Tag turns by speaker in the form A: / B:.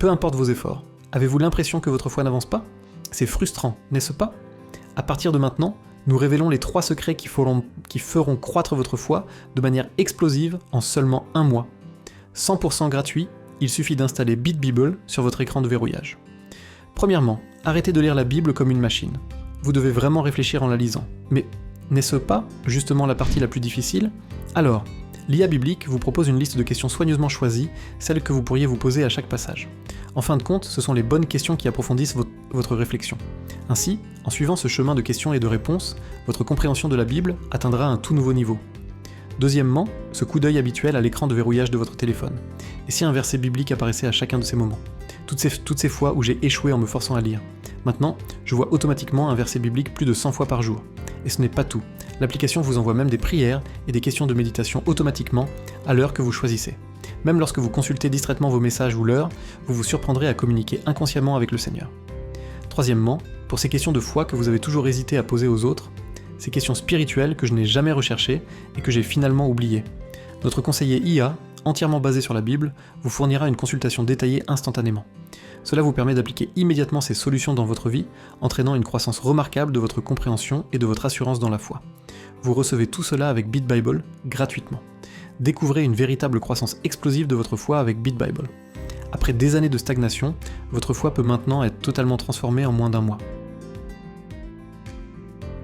A: peu importe vos efforts. Avez-vous l'impression que votre foi n'avance pas? C'est frustrant, n'est-ce pas? À partir de maintenant, nous révélons les 3 secrets qui feront croître votre foi de manière explosive en seulement 1 mois. 100% gratuit, il suffit d'installer BitBible sur votre écran de verrouillage. Premièrement, arrêtez de lire la Bible comme une machine. Vous devez vraiment réfléchir en la lisant. Mais n'est-ce pas justement la partie la plus difficile? Alors, l'IA biblique vous propose une liste de questions soigneusement choisies, celles que vous pourriez vous poser à chaque passage. En fin de compte, ce sont les bonnes questions qui approfondissent votre réflexion. Ainsi, en suivant ce chemin de questions et de réponses, votre compréhension de la Bible atteindra un tout nouveau niveau. Deuxièmement, ce coup d'œil habituel à l'écran de verrouillage de votre téléphone. Et si un verset biblique apparaissait à chacun de ces moments? Toutes ces fois où j'ai échoué en me forçant à lire. Maintenant, je vois automatiquement un verset biblique plus de 100 fois par jour. Et ce n'est pas tout. L'application vous envoie même des prières et des questions de méditation automatiquement à l'heure que vous choisissez. Même lorsque vous consultez distraitement vos messages ou l'heure, vous vous surprendrez à communiquer inconsciemment avec le Seigneur. Troisièmement, pour ces questions de foi que vous avez toujours hésité à poser aux autres, ces questions spirituelles que je n'ai jamais recherchées et que j'ai finalement oubliées. Notre conseiller IA, entièrement basé sur la Bible, vous fournira une consultation détaillée instantanément. Cela vous permet d'appliquer immédiatement ces solutions dans votre vie, entraînant une croissance remarquable de votre compréhension et de votre assurance dans la foi. Vous recevez tout cela avec BitBible gratuitement. Découvrez une véritable croissance explosive de votre foi avec BitBible. Après des années de stagnation, votre foi peut maintenant être totalement transformée en moins d'1 mois.